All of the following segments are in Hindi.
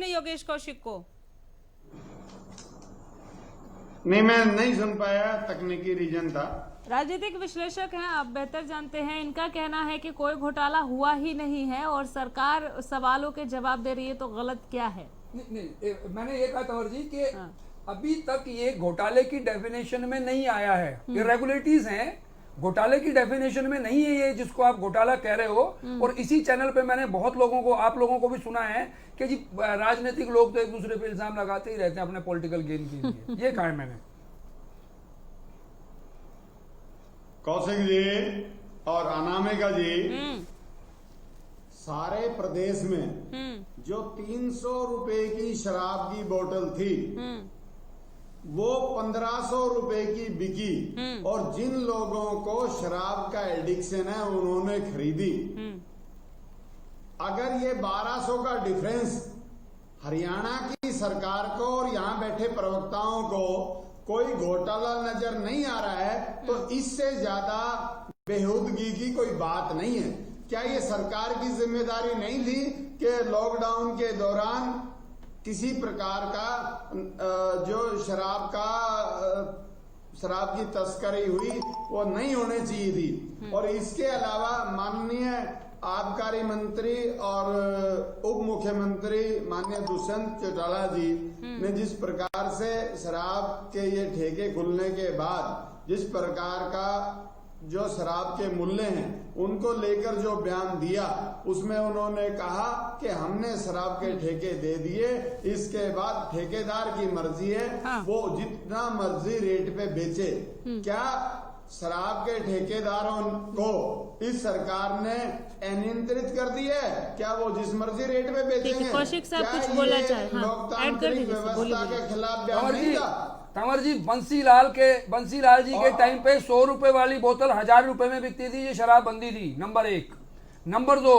आपने योगेश कौशिक को? नहीं, मैं नहीं सुन पाया, तकनीकी रीजन था। राजनीतिक विश्लेषक हैं, आप बेहतर जानते हैं। इनका कहना है कि कोई घोटाला हुआ ही नहीं है और सरकार सवालों के जवाब दे रही है, तो गलत क्या है? नहीं, मैंने ये कहा तंवर जी कि अभी तक ये घोटाले की डेफिनेशन में नहीं आया है। इरेगुलरिटीज हैं, घोटाले की डेफिनेशन में नहीं है ये जिसको आप घोटाला कह रहे हो। और इसी चैनल पे मैंने बहुत लोगों को, आप लोगों को भी सुना है कि जी राजनीतिक लोग तो एक दूसरे पे इल्जाम लगाते ही रहते हैं अपने पॉलिटिकल गेन के लिए। ये कहा है मैंने। कौशिक जी और अनामिका जी, सारे प्रदेश में जो 300 रुपए की शराब की बोतल थी वो 1500 रुपए की बिकी, और जिन लोगों को शराब का एडिक्शन है उन्होंने खरीदी। अगर ये 1200 का डिफरेंस हरियाणा की सरकार को और यहाँ बैठे प्रवक्ताओं को कोई घोटाला नजर नहीं आ रहा है, तो इससे ज्यादा बेहूदगी की कोई बात नहीं है। क्या ये सरकार की जिम्मेदारी नहीं थी कि लॉकडाउन के दौरान किसी प्रकार का जो शराब की तस्करी हुई वो नहीं होनी चाहिए थी? और इसके अलावा माननीय आबकारी मंत्री और उप मुख्यमंत्री माननीय दुष्यंत चौटाला जी ने जिस प्रकार से शराब के ये ठेके खुलने के बाद जिस प्रकार का जो शराब के मूल्य हैं उनको लेकर जो बयान दिया, उसमें उन्होंने कहा कि हमने शराब के ठेके दे दिए, इसके बाद ठेकेदार की मर्जी है, वो जितना मर्जी रेट पे बेचे। क्या शराब के ठेकेदारों को इस सरकार ने अनियंत्रित कर दिया है? क्या वो जिस मर्जी रेट पे बेचेंगे? कौशिक साहब कुछ बोलना चाहे? लोकतांत्रिक व्यवस्था के खिलाफ बयान नहीं था? तंवर जी, बंसीलाल जी के टाइम पे 100 रुपए वाली बोतल 1000 रुपए में बिकती थी। ये शराब बंदी थी, नंबर 1। नंबर 2,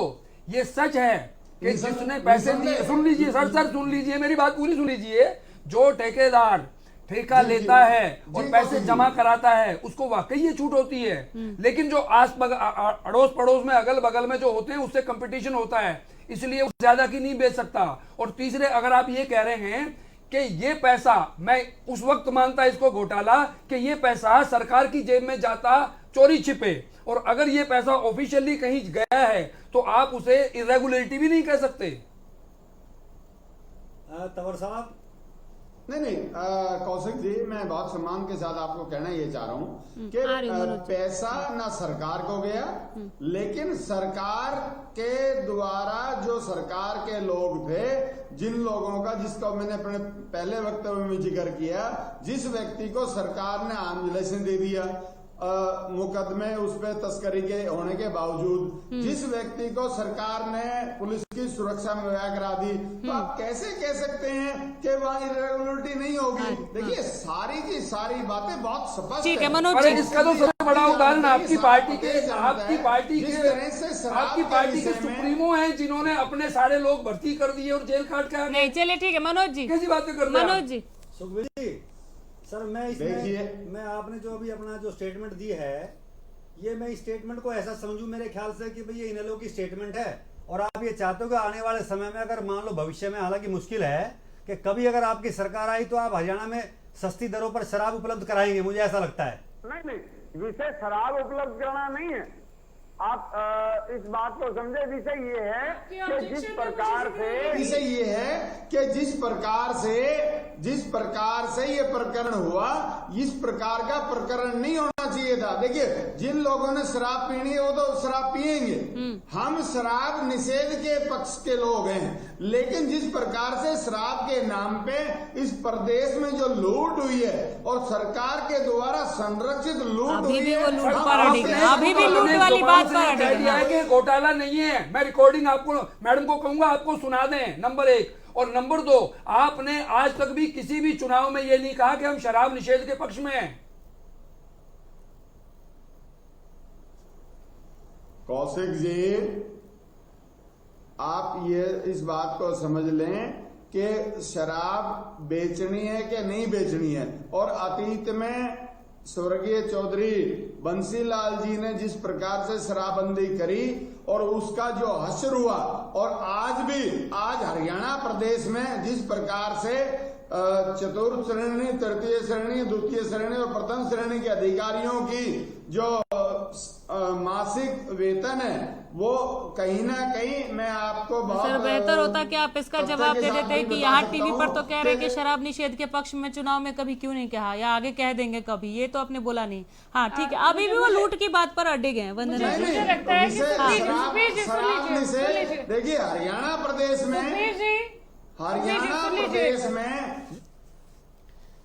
ये सच है कि जिसने पैसे दिए, सुन लीजिए सर सुन लीजिए, मेरी बात पूरी सुन लीजिए। जो ठेकेदार ठेका लेता है और पैसे जमा कराता है उसको वाकई ये छूट होती है, लेकिन जो अड़ोस पड़ोस में अगल बगल में जो होते हैं उससे कंपटीशन होता है, इसलिए वो ज्यादा की नहीं बेच सकता। और तीसरे, अगर आप ये कह रहे हैं कि ये पैसा, मैं उस वक्त मानता इसको घोटाला कि ये पैसा सरकार की जेब में जाता चोरी छिपे, और अगर ये पैसा ऑफिशियली कहीं गया है तो आप उसे इरेगुलरिटी भी नहीं कह सकते। तंवर साहब, नहीं, कौशिक जी, मैं बहुत सम्मान के साथ आपको कहना ये चाह रहा हूँ कि पैसा ना सरकार को गया, लेकिन सरकार के द्वारा जो सरकार के लोग थे, जिन लोगों का, जिसका मैंने अपने पहले वक्तव्य में जिक्र किया, जिस व्यक्ति को सरकार ने आर्म्स लाइसेंस दे दिया मुकदमे उस पे तस्करी के होने के बावजूद, जिस व्यक्ति को सरकार ने पुलिस की सुरक्षा मुहैया करा दी, तो आप कैसे कह सकते हैं कि वहाँ इरेगुलरिटी नहीं होगी? देखिए, सारी की सारी बातें बहुत स्पष्ट है। मनोज जी, इसका तो सबसे बड़ा उदाहरण आपकी पार्टी के सुप्रीमो हैं जिन्होंने अपने सारे लोग भर्ती कर दिए और जेल काट के। नहीं, चलिए ठीक है मनोज जी, कैसी बातें करते हैं मनोज जी? सुखबीर जी, सर मैं आपने जो अभी अपना जो स्टेटमेंट दी है, ये मैं इस स्टेटमेंट को ऐसा समझूं मेरे ख्याल से कि भाई ये इनेलो की स्टेटमेंट है, और आप ये चाहते हो कि आने वाले समय में, अगर मान लो भविष्य में, हालांकि मुश्किल है कि कभी अगर आपकी सरकार आई तो आप हरियाणा में सस्ती दरों पर शराब उपलब्ध कराएंगे, मुझे ऐसा लगता है। नहीं, विषय शराब उपलब्ध कराना नहीं है। आप इस बात को समझे, विषय ये है कि जिस प्रकार से ये प्रकरण हुआ, इस प्रकार का प्रकरण नहीं होना चाहिए था। देखिए, जिन लोगों ने शराब पीनी है वो तो शराब पिएंगे, हम शराब निषेध के पक्ष के लोग हैं, लेकिन जिस प्रकार से शराब के नाम पे इस प्रदेश में जो लूट हुई है और सरकार के द्वारा संरक्षित लूट हुई है, अभी भी लूट वाली बात कह दिया है कि घोटाला नहीं है। मैं रिकॉर्डिंग आपको, मैडम को कहूंगा आपको सुना दें, नंबर 1। और नंबर 2, आपने आज तक भी किसी भी चुनाव में यह नहीं कहा कि हम शराब निषेध के पक्ष में हैं। कौशिक जी, आप ये इस बात को समझ लें कि शराब बेचनी है कि नहीं बेचनी है, और अतीत में स्वर्गीय चौधरी बंसीलाल जी ने जिस प्रकार से शराबबंदी करी और उसका जो हश्र हुआ, और आज हरियाणा प्रदेश में जिस प्रकार से चतुर्थ श्रेणी, तृतीय श्रेणी, द्वितीय श्रेणी और प्रथम श्रेणी के अधिकारियों की जो मासिक वेतन है वो कहीं ना कहीं मैं आपको बहुत सर बेहतर होता कि आप इसका जवाब दे देते हैं कि यहाँ टीवी पर तो कह रहे हैं कि शराब निषेध के पक्ष में चुनाव में कभी क्यों नहीं कहा, या आगे कह देंगे कभी, ये तो आपने बोला नहीं। हाँ ठीक है, अभी भी वो लूट की बात पर अड़े गए हैं। वंदना जी, मुझे लगता है कि देखिए हरियाणा प्रदेश में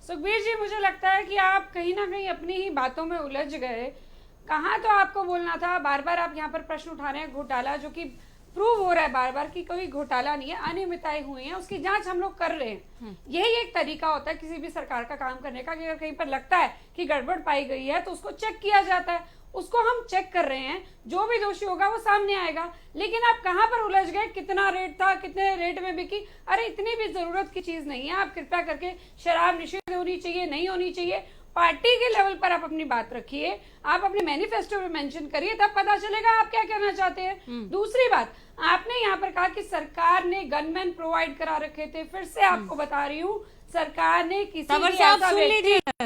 सुखबीर जी, मुझे लगता है कि आप कहीं ना कहीं अपनी ही बातों में उलझ गए। कहाँ तो आपको बोलना था, बार बार आप यहाँ पर प्रश्न उठा रहे हैं घोटाला, जो कि प्रूव हो रहा है बार बार कि कोई घोटाला नहीं है, अनियमितताएं हुई हैं, उसकी जांच हम लोग कर रहे हैं। यही एक तरीका होता है किसी भी सरकार का काम करने का, कि अगर कहीं पर लगता है कि गड़बड़ पाई गई है तो उसको चेक किया जाता है, उसको हम चेक कर रहे हैं, जो भी दोषी होगा वो सामने आएगा। लेकिन आप कहां पर उलझ गए, कितना रेट था, कितने रेट में बिकी, अरे इतनी भी जरूरत की चीज नहीं है। आप कृपया करके शराब निषेध होनी चाहिए, नहीं होनी चाहिए, पार्टी के लेवल पर आप अपनी बात रखिए, आप अपने मैनिफेस्टो में मेंशन करिए, तब पता चलेगा आप क्या कहना चाहते हैं। दूसरी बात, आपने यहाँ पर कहा कि सरकार ने गनमैन प्रोवाइड करा रखे थे, फिर से आपको बता रही हूँ, सरकार ने किसी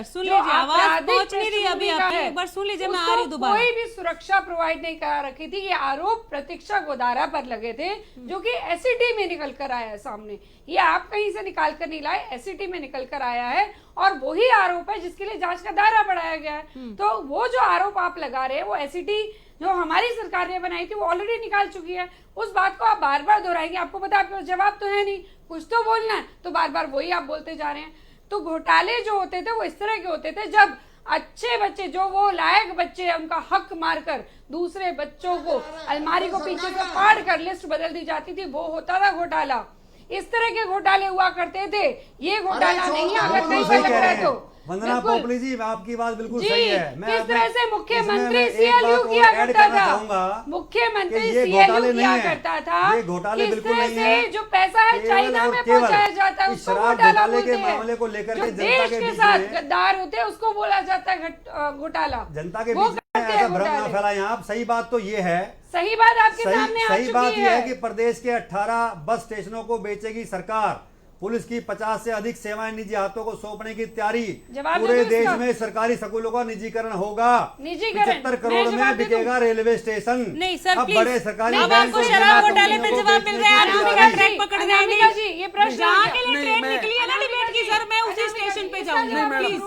सुन लीजिए, आवाज पहुंच नहीं रही अभी, आप एक बार सुन लीजिए, मैं आ रही दोबारा। कोई भी सुरक्षा प्रोवाइड नहीं करा रखी थी। ये आरोप प्रतीक्षा गोदारा पर लगे थे, जो कि एसईटी में निकल कर आया है सामने। ये आप कहीं से निकाल कर नहीं लाए, एसईटी में निकल कर आया है, और वही आरोप है जिसके लिए जांच का दायरा बढ़ाया गया है। तो वो जो आरोप आप लगा रहे हैं, वो एसईटी जो हमारी सरकार ने बनाई थी वो ऑलरेडी निकाल चुकी है। उस बात को आप बार बार दोहराएंगे, आपको पता है आपके पास जवाब तो है नहीं, कुछ तो बोलना है, तो बार बार वही आप बोलते जा रहे हैं। तो घोटाले जो होते थे वो इस तरह के होते थे, जब अच्छे बच्चे, जो वो लायक बच्चे हैं, उनका हक मारकर दूसरे बच्चों को अलमारी को पीछे से फाड़ कर लिस्ट बदल दी जाती थी, वो होता था घोटाला। इस तरह के घोटाले हुआ करते थे, ये घोटाला नहीं है। अगर कहीं पर लग रहा है तो वंदना पोपली जी, आपकी बात बिल्कुल सही है। मैं किस तरह से मुख्यमंत्री सीएलयू किया करता था, मुख्यमंत्री सीएलयू किया करता था, ये घोटाले बिल्कुल नहीं है। जो पैसा है चाइना में पहुंचाया जाता है उसको घोटाला बोलते हैं। मामले को लेकर के देश के साथ गद्दार होते हैं उसको बोला जाता है घोटाला। जनता के बीच में ऐसा भ्रम ना फैलाएं आप। सही बात तो ये है, सही बात आपके सामने आ चुकी है। सही बात यह है कि प्रदेश के 18 बस स्टेशनों को बेचेगी सरकार। पुलिस की 50 से अधिक सेवाएं निजी हाथों को सौंपने की तैयारी। पूरे देश में सरकारी स्कूलों का निजीकरण होगा। 75 करोड़ में बिकेगा रेलवे स्टेशन। नहीं सर, अब बड़े सरकारी अब आपको शराब घोटाले पे जवाब मिल रहा है, ट्रैक पकड़ रहे हैं जी। ये प्रश्न जहाँ के लिए ट्रेन निकली है ना डिबेट की, सर मैं उसी स्टेशन पे जाऊंगी प्लीज।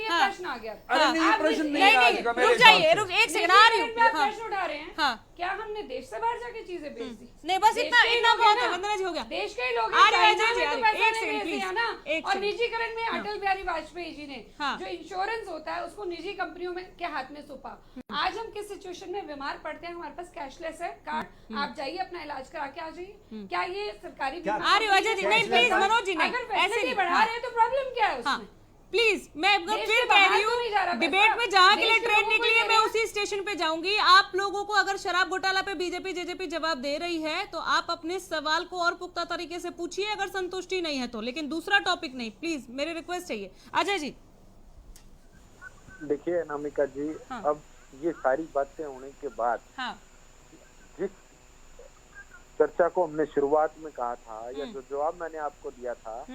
प्रश्न आ गया। प्रश्न नहीं, रुक जाइए, रुक एक सेकंड आ रही हूँ। प्रश्न उठा रहे हैं, हाँ क्या हमने देश से बाहर जाके चीजें बेच दी? नहीं, बस इतना बहुत है। वंदना जी हो गया, देश के ही लोग आ रहे हैं, चाइना में तो पैसा एक नहीं सेकंड भेज दिया ना। एक और सेकंड। निजीकरण में अटल बिहारी वाजपेयी जी ने हाँ। जो इंश्योरेंस होता है उसको निजी कंपनियों में के हाथ में सौंपा। आज हम किस सिचुएशन में बीमार पड़ते हैं, हमारे पास कैशलेस है कार्ड, आप जाइए अपना इलाज करा के आ जाइए। क्या ये सरकारी आ रही हो अजय जी? नहीं प्लीज मनोज जी, नहीं अगर ऐसे पैसे नहीं बढ़ा रहे हैं तो प्रॉब्लम क्या है हाँ उसमें? प्लीज, मैं देश फिर के कह बाहर रही तो नहीं जा रहा हूँ, पैसा। डिबेट में जहाँ के देश लिए के ट्रेन लोगों को निकली है दे मैं रहे उसी स्टेशन पे जाऊंगी। आप लोगों को अगर शराब घोटाला पे बीजेपी जेजेपी जवाब दे रही है तो आप अपने सवाल को और पुख्ता तरीके से पूछिए, अगर संतुष्टि नहीं है तो, लेकिन दूसरा टॉपिक नहीं। प्लीज मेरी रिक्वेस्ट चाहिए। अजय जी देखिए अनामिका जी, हाँ। अब ये सारी बातें होने के बाद हाँ जिस चर्चा को हमने शुरुआत में कहा था, या जो जवाब मैंने आपको दिया था,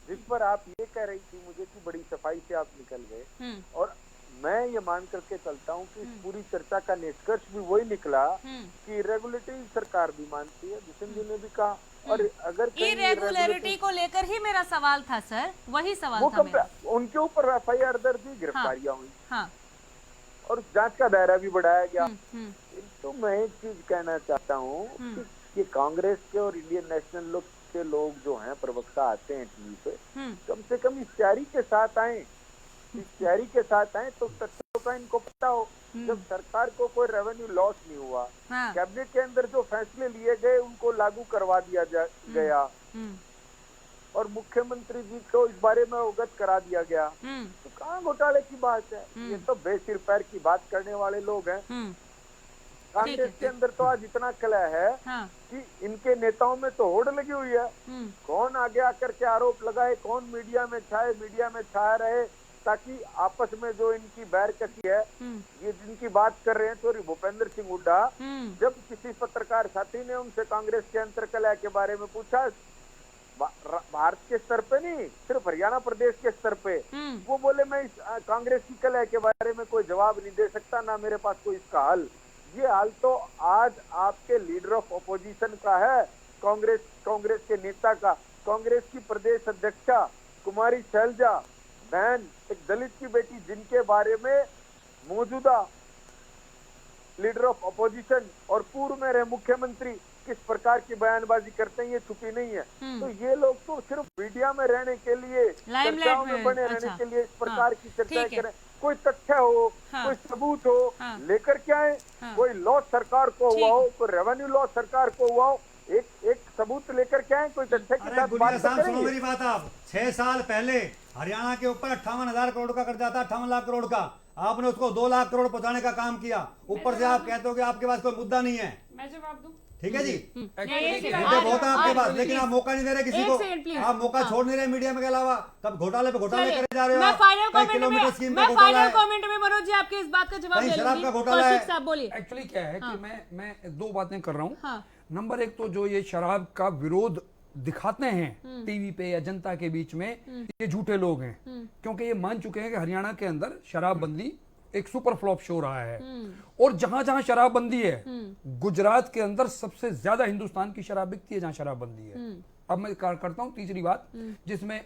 जिस पर आप ये कह रही थी मुझे कि बड़ी सफाई से आप निकल गए, और मैं ये मान करके चलता हूँ कि इस पूरी चर्चा का निष्कर्ष भी वही निकला कि रेगुलेटरी सरकार भी मानती है, भूषण जी ने भी कहा। और अगर इरेगुलरिटी को लेकर ही मेरा सवाल था सर, वही सवाल था मेरा। उनके ऊपर FIR दर्ज हुई, गिरफ्तारियां हुई, हाँ और जांच का दायरा भी बढ़ाया गया। तो मैं एक चीज कहना चाहता हूँ कि ये कांग्रेस के और इंडियन नेशनल लोग के लोग जो हैं, प्रवक्ता आते हैं टीवी पे, कम से कम इस तैयारी के साथ आए, इस तैयारी के साथ आए तो तथ्यों का इनको पता हो। जब सरकार को कोई रेवेन्यू लॉस नहीं हुआ, कैबिनेट के अंदर जो फैसले लिए गए उनको लागू करवा दिया गया, और मुख्यमंत्री जी को इस बारे में अवगत करा दिया गया, तो कहाँ घोटाले की बात है? ये तो बेसिर पैर की बात करने वाले लोग हैं। कांग्रेस के अंदर तो आज इतना कलह है कि इनके नेताओं में तो होड़ लगी हुई है। कौन आगे आकर के आरोप लगाए, कौन मीडिया में छाए, मीडिया में छाया रहे, ताकि आपस में जो इनकी बैरकसी है, ये जिनकी बात कर रहे हैं सॉरी भूपेंद्र सिंह हुड्डा, जब किसी पत्रकार साथी ने उनसे कांग्रेस के अंतर्कलह के बारे में पूछा, भारत के स्तर पे नहीं, सिर्फ हरियाणा प्रदेश के स्तर पे, वो बोले मैं इस कांग्रेस की कलह के बारे में कोई जवाब नहीं दे सकता, ना मेरे पास कोई इसका हल। ये हाल तो आज आपके लीडर ऑफ अपोजिशन का है, कांग्रेस के नेता का, कांग्रेस की प्रदेश अध्यक्षा कुमारी शैलजा बहन, एक दलित की बेटी, जिनके बारे में मौजूदा लीडर ऑफ अपोजिशन और पूर्व में रहे मुख्यमंत्री किस प्रकार की बयानबाजी करते हैं, ये छुपी नहीं है। तो ये लोग तो सिर्फ मीडिया में रहने के लिए, चर्चाओं में बने रहने के लिए इस प्रकार की चर्चाएं करें। कोई तथ्य हो, कोई सबूत हो, लेकर के आए। कोई लॉस सरकार को हुआ हो, कोई रेवेन्यू लॉस सरकार को हुआ हो, एक सबूत लेकर के आए, कोई तथ्य के साथ बात करेंगे। सुनो मेरी बात, आप 6 साल पहले हरियाणा के ऊपर 58,000 करोड़ का कर्जा था, 58 लाख करोड़ का, आपने उसको 2 लाख करोड़ पहुंचाने का काम किया। ऊपर से आप कहते हो कि आपके पास कोई मुद्दा नहीं है। मैं जवाब दूं? ठीक है जी, मुद्दे बहुत है आपके पास, लेकिन आप मौका नहीं दे रहे किसी को, आप मौका छोड़ नहीं रहे मीडिया में के अलावा। तब घोटाले पे घोटाले करे जा रहे हो। मैं फाइनल किलोमीटर स्कीम कमेंट में मनोज जी आपके इस बात का जवाब ले शराब का लूंगी। घोटाला है। कौशिक साहब बोलिए। एक्चुअली क्या है कि मैं 2 बातें कर रहा हूँ। हाँ। नंबर 1 तो जो ये शराब का विरोध दिखाते हैं टीवी पे या जनता के बीच में, ये झूठे लोग हैं, क्योंकि ये मान चुके हैं कि हरियाणा के अंदर शराबबंदी एक सुपर फ्लॉप शो रहा है। और जहां जहां शराबबंदी है, गुजरात के अंदर सबसे ज्यादा हिंदुस्तान की शराब बिकती है जहां शराबबंदी है। अब मैं करता हूँ तीसरी बात, जिसमें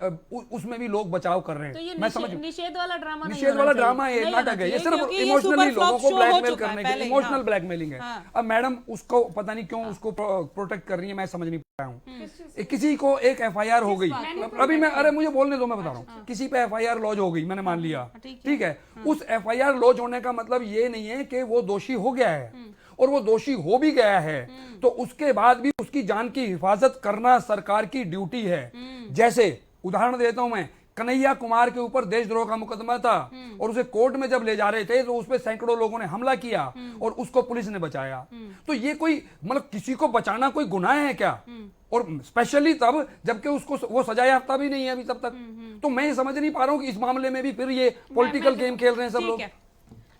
उसमें भी लोग बचाव कर रहे हैं। तो ये मैं समझ निषेध वाला ड्रामा नहीं निषेध वाला ड्रामा है, नाटक है, ये सिर्फ इमोशनली लोगों को ब्लैकमेल करने के लिए, इमोशनल ब्लैकमेलिंग है। अब मैडम उसको पता नहीं क्यों उसको प्रोटेक्ट कर रही है, मैं समझ नहीं पाया हूँ। किसी को एक FIR हो गई, अभी मैं, अरे मुझे बोलने दो, मैं बता रहा हूँ। किसी पे FIR लॉज हो गई, मैंने मान लिया, ठीक है। उस FIR लॉज होने का मतलब ये नहीं है कि वो दोषी हो गया है, और वो दोषी हो भी गया है तो उसके बाद भी उसकी जान की हिफाजत करना सरकार की ड्यूटी है। जैसे उदाहरण देता हूं मैं, कन्हैया कुमार के ऊपर देशद्रोह का मुकदमा था और उसे कोर्ट में जब ले जा रहे थे तो उस पर सैकड़ों लोगों ने हमला किया और उसको पुलिस ने बचाया। तो ये कोई मतलब किसी को बचाना कोई गुनाह है क्या? और स्पेशली तब जबकि उसको वो सजा याफ्ता भी नहीं है अभी तब तक। तो मैं समझ नहीं पा रहा हूं कि इस मामले में भी फिर ये पॉलिटिकल गेम खेल रहे हैं सब लोग।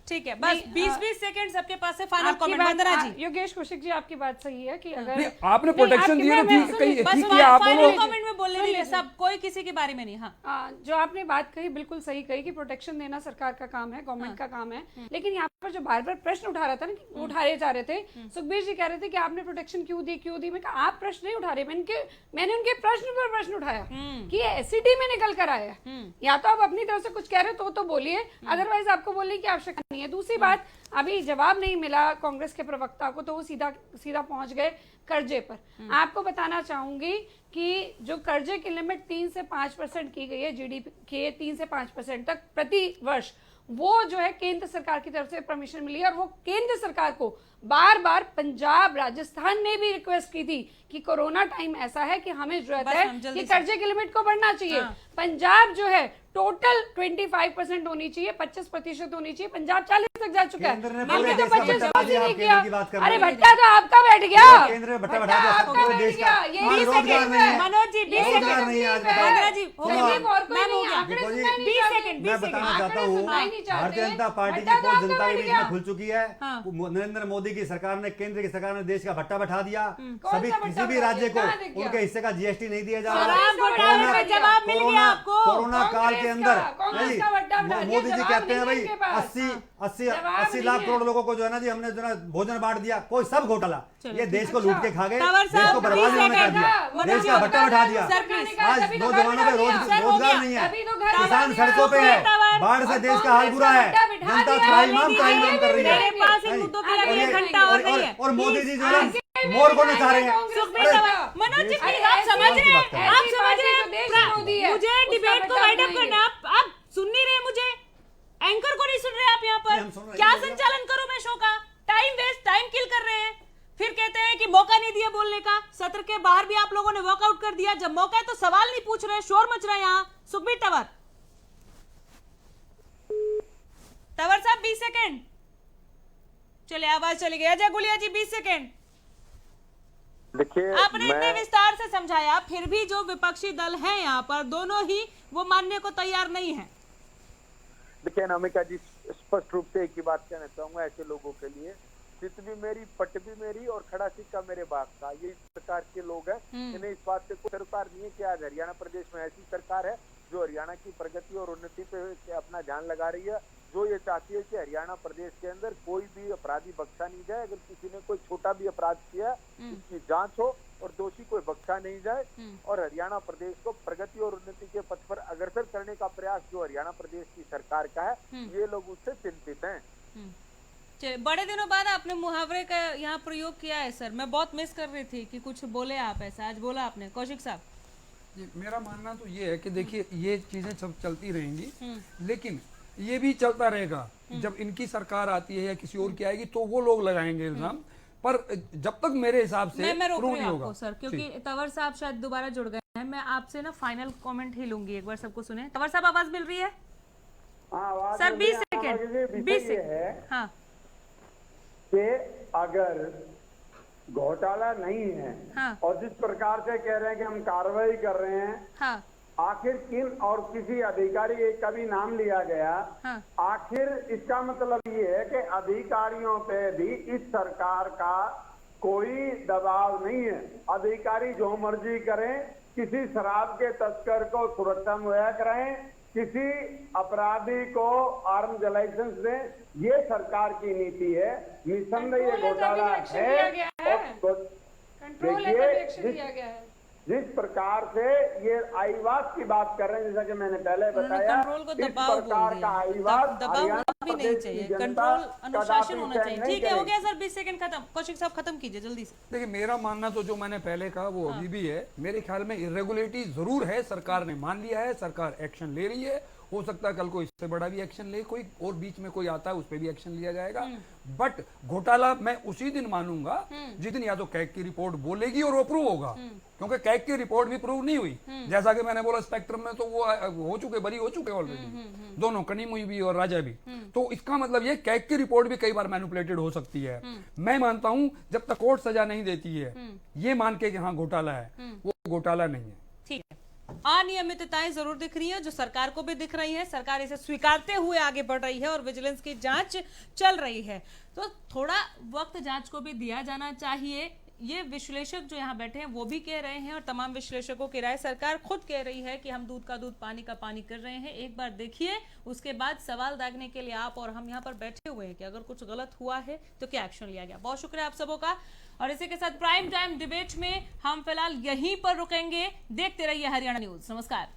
ठीक है, बस 20-20 सेकंड सबके पास है। फाइनल कमेंट वंदना जी। योगेश कौशिक जी, आपकी बात सही है कि अगर नहीं, आपने प्रोटेक्शन दिया ना, ठीक किया आप फाइनल लोग। कमेंट में बोलने दीजिए सब, कोई किसी के बारे में नहीं। हाँ, जो आपने बात कही बिल्कुल सही कही कि प्रोटेक्शन देना सरकार का काम है, गवर्नमेंट का काम है। लेकिन यहाँ पर जो बार बार प्रश्न उठा रहा था ना, उठाए जा रहे थे, सुखबीर जी कह रहे थे कि आपने प्रोटेक्शन क्यों दी। मैं कहा आप प्रश्न नहीं उठा रहे, मैंने उनके प्रश्न पर प्रश्न उठाया कि एससीडी में निकल कर आया। या तो आप अपनी तरफ से कुछ कह रहे तो बोलिए, अदरवाइज आपको बोलने की आवश्यकता नहीं है। दूसरी बात, अभी जवाब नहीं मिला कांग्रेस के प्रवक्ता को, तो वो सीधा पहुंच गए कर्जे पर। आपको बताना चाहूंगी कि जो कर्जे की लिमिट 3 से 5% की गई है जीडीपी के, 3 से 5% तक प्रति वर्ष, वो जो है केंद्र सरकार की तरफ से परमिशन मिली है। और वो केंद्र सरकार को बार बार पंजाब, राजस्थान ने भी रिक्वेस्ट की थी कि कोरोना टाइम ऐसा है कि हमें जरूरत है कि कर्जे की लिमिट को बढ़ना चाहिए। पंजाब जो है टोटल 25% होनी चाहिए, 25% होनी चाहिए। पंजाब 40 तक जा चुका है, हमने तो 25% नहीं किया। अरे भट्टा तो आपका बैठ गया, केंद्र में भट्टा बैठा दिया, आपका बैठ देश गया। का ये रोजगार नहीं है, मनोज जी 20 रोजगार सेकंड नहीं है आज वंदना जी, देखो जी, मैं बताना चाहता हूँ, भारतीय जनता पार्टी की पोल जनता के बीच में खुल चुकी है। नरेंद्र मोदी की सरकार ने, केंद्र की सरकार ने देश का भट्टा बैठा दिया। सभी किसी भी राज्य को उनके हिस्से का GST नहीं दिया जा रहा। जवाब मिल गया आपको। कोरोना काल के अंदर मोदी जी कहते हैं भाई 80 लाख करोड़ लोगों को जो है ना जी, हमने जो है भोजन बांट दिया। कोई सब घोटाला, ये देश को लूट के खा गए, देश को बर्बाद होने कर दिया, देश का भट्टा बैठा दिया। आज नौजवानों पे रोजगार नहीं है, किसान सड़कों पे है, बाढ़ से देश का हाल बुरा है, जनता त्राहिमाम कर रही है। और मोदी जी जो है मोर को नचा रहे हैं। मनोज जी आप समझ रहे हैं, मुझे डिबेट को वाइड अप करना, आप सुन नहीं रहे, मुझे एंकर को नहीं सुन रहे आप। यहाँ पर क्या संचालन करूं मैं शो का? टाइम वेस्ट, टाइम किल कर रहे हैं। फिर कहते हैं कि मौका नहीं दिया बोलने का। सत्र के बाहर भी आप लोगों ने वॉकआउट कर दिया। जब मौका है तो सवाल नहीं पूछ रहे, शोर मच रहा है यहाँ। सुखबीर तंवर साहब 20 सेकेंड, चलिए आवाज चली गई। अजय गुलिया जी 20 सेकेंड। देखिए, आपने इतने विस्तार से समझाया, फिर भी जो विपक्षी दल हैं यहाँ पर, दोनों ही वो मानने को तैयार नहीं है। देखिए अनामिका जी, स्पष्ट रूप से एक ही बात कहना चाहूंगा ऐसे लोगों के लिए, चित भी मेरी, पट भी मेरी और खड़ा सिक्का मेरे बाप का, ये इस प्रकार के लोग हैं। इन्हें इस बात से कोई सरकार नहीं है कि आज हरियाणा प्रदेश में ऐसी सरकार है जो हरियाणा की प्रगति और उन्नति पे अपना ध्यान लगा रही है, जो ये चाहती है कि हरियाणा प्रदेश के अंदर कोई भी अपराधी बख्शा नहीं जाए। अगर किसी ने कोई छोटा भी अपराध किया, इसकी जांच हो और दोषी कोई बख्शा नहीं जाए, और हरियाणा प्रदेश को प्रगति और उन्नति के पथ पर अग्रसर करने का प्रयास जो हरियाणा प्रदेश की सरकार का है, ये लोग उससे चिंतित हैं। चलिए, बड़े दिनों बाद आपने मुहावरे का यहाँ प्रयोग किया है सर, मैं बहुत मिस कर रही थी कि कुछ बोले आप, ऐसा आज बोला आपने। कौशिक साहब, मेरा मानना तो ये है कि देखिए ये चीजें सब चलती रहेंगी, लेकिन ये भी चलता रहेगा। जब इनकी सरकार आती है या किसी और की आएगी तो वो लोग लगाएंगे इल्जाम, पर जब तक मेरे हिसाब से मैं रोक प्रूव रही नहीं हूँ होगा आपको सर, क्योंकि तंवर साहब शायद दोबारा जुड़ गए हैं। मैं आपसे ना फाइनल कमेंट ही लूंगी, एक बार सबको सुने। तंवर साहब, आवाज मिल रही है सर? 20 second, 20 second. हाँ, कि अगर घोटाला नहीं है, हाँ, और जिस प्रकार से कह रहे हैं कि हम कार्रवाई कर रहे हैं, हाँ, आखिर किन और किसी अधिकारी का भी नाम लिया गया, हाँ, आखिर इसका मतलब ये है कि अधिकारियों पे भी इस सरकार का कोई दबाव नहीं है। अधिकारी जो मर्जी करें, किसी शराब के तस्कर को सुरक्षा मुहैया कराएं, किसी अपराधी को आर्म्स लाइसेंस दें, ये सरकार की नीति है। निसंदेह ये घोटाला है, और कंट्रोल है तभी एक्शन लिया गया है। जिस प्रकार से ये आईवास की बात कर रहे हैं, जैसा कि मैंने पहले बताया, कंट्रोल को इस दबाव बोल प्रकार का दिया। आईवास दबाव हरियाणा भी नहीं प्रदेश चाहिए, की जनता कंट्रोल अनुशासन होना कदापि चाहिए। सहन ठीक है, नहीं हो गया सर, 20 सेकंड खत्म। कौशिक साहब खत्म कीजिए जल्दी से। देखिए मेरा मानना तो जो मैंने पहले कहा वो अभी भी है। मेरे ख्याल में इरेगुलरिटी जरूर है, सरकार ने मान लिया है, सरकार एक्शन ले रही है। हो सकता है कल को इससे बड़ा भी एक्शन ले कोई, और बीच में कोई आता है उस पर भी एक्शन लिया जाएगा। बट घोटाला मैं उसी दिन मानूंगा जिस दिन या तो कैग की रिपोर्ट बोलेगी और वो प्रूव होगा, क्योंकि कैग की रिपोर्ट भी प्रूव नहीं हुई। जैसा कि मैंने बोला स्पेक्ट्रम में तो वो हो चुके, बरी हो चुके ऑलरेडी दोनों, कनीमुई भी और राजा भी। तो इसका मतलब ये कैग की रिपोर्ट भी कई बार मैनिपुलेटेड हो सकती है। मैं मानता हूं जब तक कोर्ट सजा नहीं देती है ये मान के कि हाँ घोटाला है, वो घोटाला नहीं है। ठीक है, अनियमितताएं जरूर दिख रही है, जो सरकार को भी दिख रही है। सरकार इसे स्वीकारते हुए आगे बढ़ रही है और विजिलेंस की जांच चल रही है। तो थोड़ा वक्त जांच को भी दिया जाना चाहिए। ये विश्लेषक जो यहाँ बैठे हैं वो भी कह रहे हैं, और तमाम विश्लेषकों की राय, सरकार खुद कह रही है कि हम दूध का दूध पानी का पानी कर रहे हैं। एक बार देखिए, उसके बाद सवाल दागने के लिए आप और हम यहाँ पर बैठे हुए हैं कि अगर कुछ गलत हुआ है तो क्या एक्शन लिया गया। बहुत शुक्रिया आप सबों का। और इसी के साथ प्राइम टाइम डिबेट में हम फिलहाल यहीं पर रुकेंगे। देखते रहिए हरियाणा न्यूज। नमस्कार।